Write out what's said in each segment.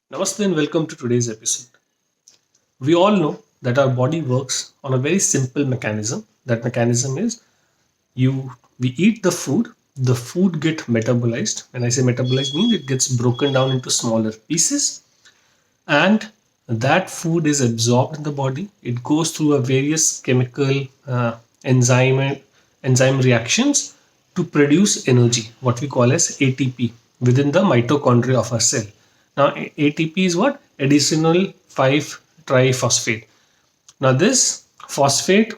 Namaste and welcome to today's episode. We all know that our body works on a very simple mechanism. That mechanism is we eat the food get metabolized. When I say metabolized means it gets broken down into smaller pieces and that food is absorbed in the body. It goes through a various chemical enzyme enzyme reactions to produce energy, what we call as ATP within the mitochondria of a cell. Now ATP is what? Additional 5 triphosphate. Now this phosphate,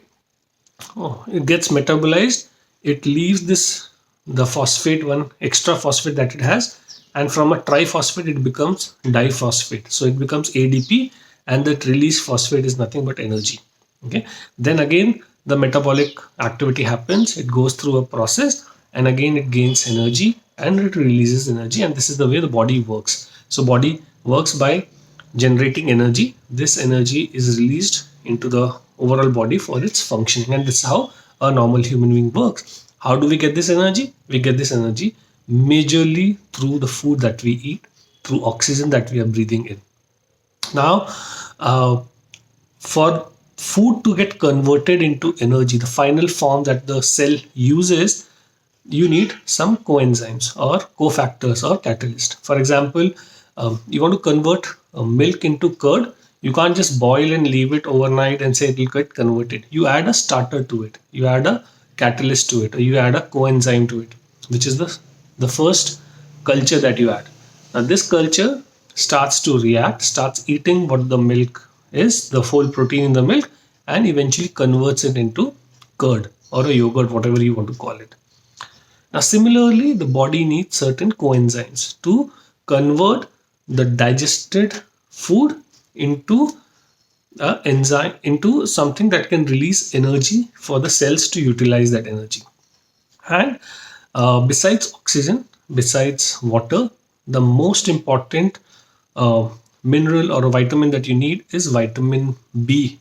it gets metabolized. It leaves the phosphate, one extra phosphate that it has, and from a triphosphate it becomes diphosphate. So it becomes ADP, and that released phosphate is nothing but energy. Okay. Then again the metabolic activity happens. It goes through a process, and again it gains energy and it releases energy. And this is the way the body works. So body works by generating energy. This energy is released into the overall body for its functioning, and this is how a normal human being works. How do we get this energy? We get this energy majorly through the food that we eat, through oxygen that we are breathing in. Now, for food to get converted into energy, the final form that the cell uses, you need some coenzymes or cofactors or catalyst. For example, you want to convert milk into curd. You can't just boil and leave it overnight and say it will get converted. You add a starter to it. You add a catalyst to it, or you add a coenzyme to it, which is the first culture that you add. Now this culture starts to react, starts eating what the milk is, the whole protein in the milk, and eventually converts it into curd or a yogurt, whatever you want to call it. Now, similarly, the body needs certain coenzymes to convert the digested food into enzyme into something that can release energy for the cells to utilize that energy. And besides oxygen, besides water, the most important uh, mineral or a vitamin that you need is vitamin B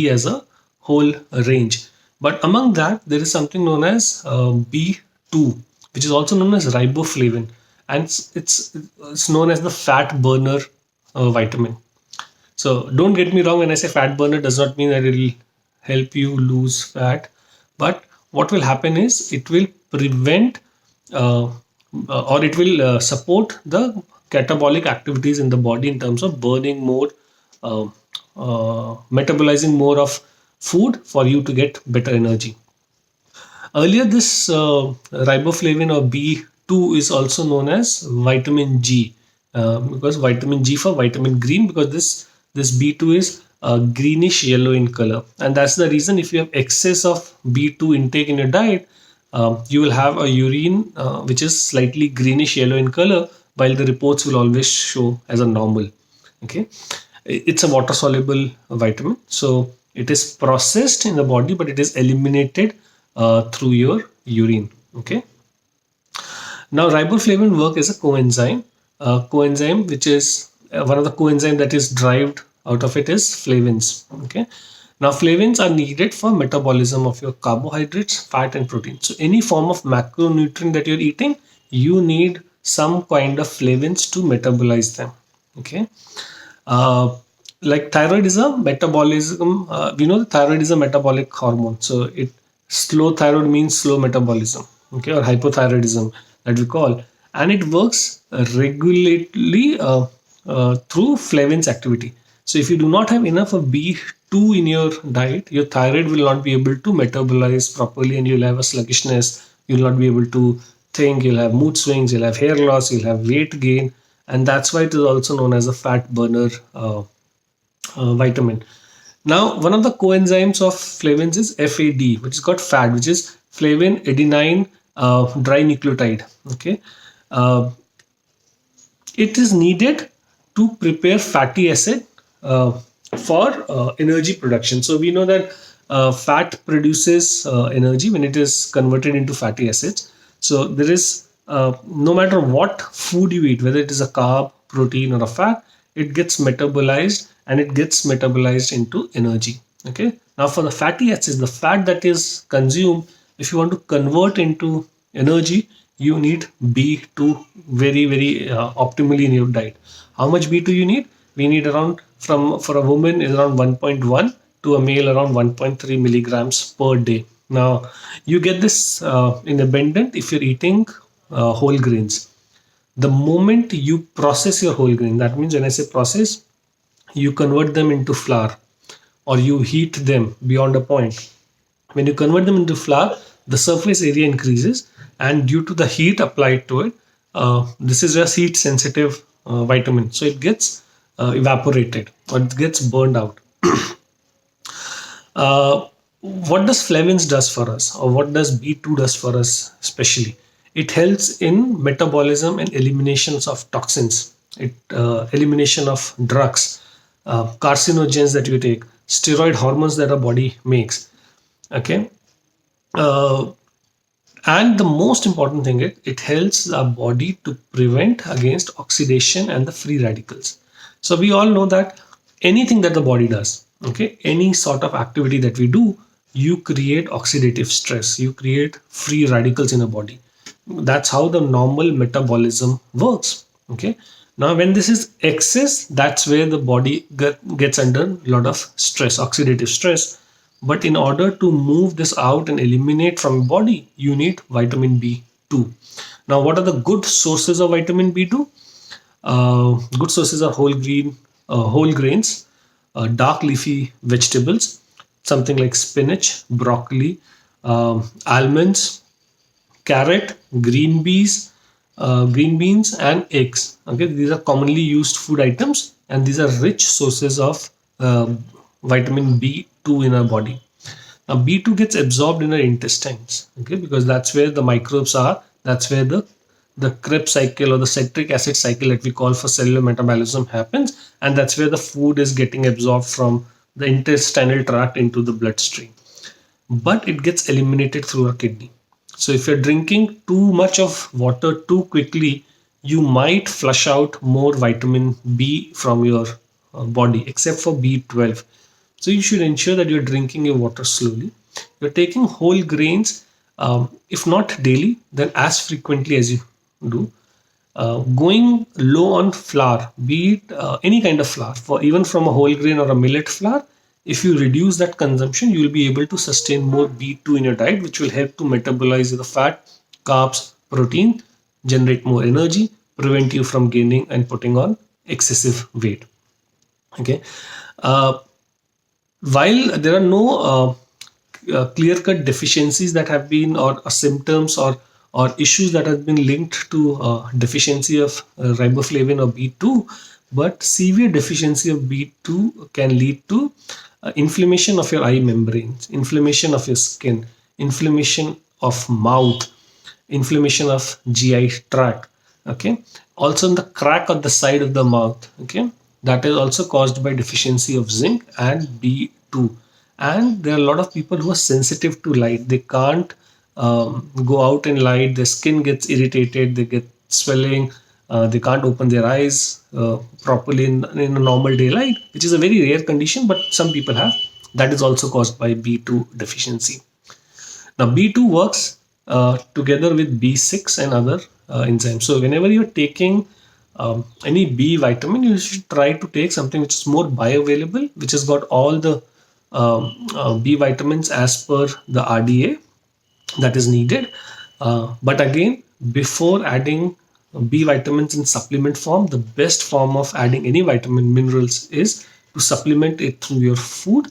as a whole range. But among that, there is something known as B2, which is also known as riboflavin, and it's known as the fat burner vitamin. So don't get me wrong, when I say fat burner, does not mean that it will help you lose fat, but what will happen is it will prevent uh, or it will support the catabolic activities in the body in terms of burning more, uh, metabolizing more of food for you to get better energy. Earlier, this riboflavin or B2 is also known as vitamin G, because vitamin G for vitamin green, because this B2 is greenish yellow in color, and that's the reason if you have excess of B2 intake in your diet, you will have a urine which is slightly greenish yellow in color, while the reports will always show as a normal. Okay, it's a water soluble vitamin, so it is processed in the body, but it is eliminated through your urine. Okay, now riboflavin work as a coenzyme which is one of the coenzyme that is derived out of it is flavins. Okay, now flavins are needed for metabolism of your carbohydrates, fat and protein. So any form of macronutrient that you're eating, you need some kind of flavins to metabolize them. Okay, uh, like thyroid is a metabolism. We know the thyroid is a metabolic hormone, so it slow thyroid means slow metabolism. Okay, or hypothyroidism that we call, and it works regularly through flavins activity. So if you do not have enough of B2 in your diet, your thyroid will not be able to metabolize properly, and you'll have a sluggishness. You'll not be able to think. You'll have mood swings. You'll have hair loss. You'll have weight gain, and that's why it is also known as a fat burner vitamin. Now, one of the coenzymes of flavins is FAD, which is got fat, which is flavin adenine dinucleotide. Okay, uh, it is needed to prepare fatty acid uh, for energy production. So we know that fat produces energy when it is converted into fatty acids. So there is no matter what food you eat, whether it is a carb, protein, or a fat, it gets metabolized and it gets metabolized into energy. Okay. Now for the fatty acids, the fat that is consumed, if you want to convert into energy, you need B2 very, very optimally in your diet. How much B2 you need? We need around, from for a woman is around 1.1, to a male around 1.3 milligrams per day. Now, you get this in abundant if you're eating whole grains. The moment you process your whole grain, that means when I say process, you convert them into flour or you heat them beyond a point. When you convert them into flour, the surface area increases, and due to the heat applied to it, this is a heat sensitive vitamin, so it gets evaporated or it gets burned out. uh, what does flavins does for us, or what does B2 does for us especially? It helps in metabolism and eliminations of toxins, it elimination of drugs, carcinogens that you take, steroid hormones that our body makes. Okay. uh, and the most important thing, it helps our body to prevent against oxidation and the free radicals. So we all know that anything that the body does, okay, any sort of activity that we do, you create oxidative stress, you create free radicals in a body. That's how the normal metabolism works. Okay. Now when this is excess, that's where the body gets under a lot of stress, oxidative stress. But in order to move this out and eliminate from body, you need vitamin B2. Now, what are the good sources of vitamin B2? Good sources are whole grains, dark leafy vegetables, something like spinach, broccoli, almonds, carrot, green beans, and eggs. Okay, these are commonly used food items, and these are rich sources of vitamin B2 in our body. Now, B2 gets absorbed in our intestines, okay, because that's where the microbes are. That's where the Krebs cycle or the citric acid cycle that we call for cellular metabolism happens, and that's where the food is getting absorbed from the intestinal tract into the bloodstream. But it gets eliminated through our kidney. So if you're drinking too much of water too quickly, you might flush out more vitamin B from your body, except for B12. So you should ensure that you're drinking your water slowly. You're taking whole grains, if not daily, then as frequently as you do. Going low on flour, be it any kind of flour, for even from a whole grain or a millet flour, if you reduce that consumption, you will be able to sustain more B2 in your diet, which will help to metabolize the fat, carbs, protein, generate more energy, prevent you from gaining and putting on excessive weight. Okay. Uh, while there are no clear-cut deficiencies that have been, or symptoms, or issues that have been linked to deficiency of riboflavin or B2, but severe deficiency of B2 can lead to inflammation of your eye membranes, inflammation of your skin, inflammation of mouth, inflammation of GI tract. Okay. Also in the crack on the side of the mouth. Okay. That is also caused by deficiency of zinc and B2. And there are a lot of people who are sensitive to light. They can't go out in light. Their skin gets irritated. They get swelling. They can't open their eyes properly in a normal daylight, which is a very rare condition, but some people have. That is also caused by B2 deficiency. Now, B2 works together with B6 and other enzymes. So, whenever you're taking any B vitamin, you should try to take something which is more bioavailable, which has got all the B vitamins as per the RDA that is needed. But again, before adding B vitamins in supplement form, the best form of adding any vitamin minerals is to supplement it through your food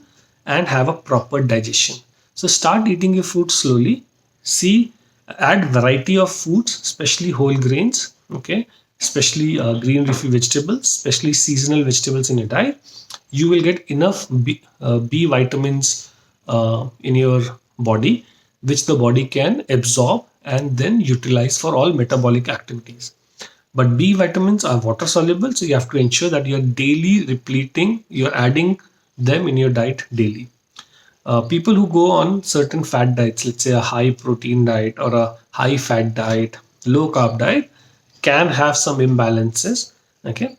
and have a proper digestion. So start eating your food slowly. See, add variety of foods, especially whole grains, okay, especially green leafy vegetables, especially seasonal vegetables in your diet. You will get enough B vitamins in your body, which the body can absorb and then utilize for all metabolic activities. But B vitamins are water soluble, so you have to ensure that you're daily repleting, you're adding them in your diet daily. People who go on certain fat diets, let's say a high protein diet or a high fat diet, low carb diet, can have some imbalances. Okay.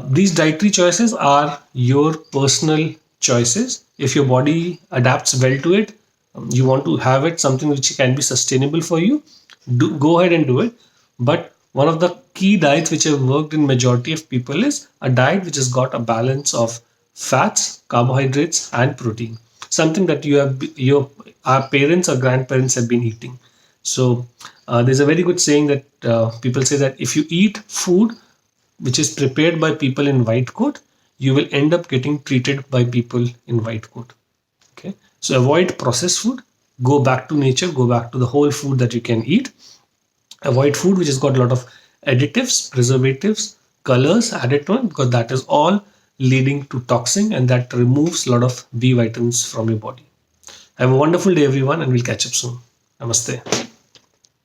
These dietary choices are your personal choices. If your body adapts well to it, you want to have it something which can be sustainable for you, go ahead and do it. But one of the key diets which have worked in majority of people is a diet which has got a balance of fats, carbohydrates, and protein. Something that your our parents or grandparents have been eating. So there's a very good saying that people say that if you eat food which is prepared by people in white coat, you will end up getting treated by people in white coat. Okay, so avoid processed food, go back to nature, go back to the whole food that you can eat. Avoid food which has got a lot of additives, preservatives, colors added to it, because that is all leading to toxin, and that removes a lot of B vitamins from your body. Have a wonderful day, everyone, and we'll catch up soon. Namaste.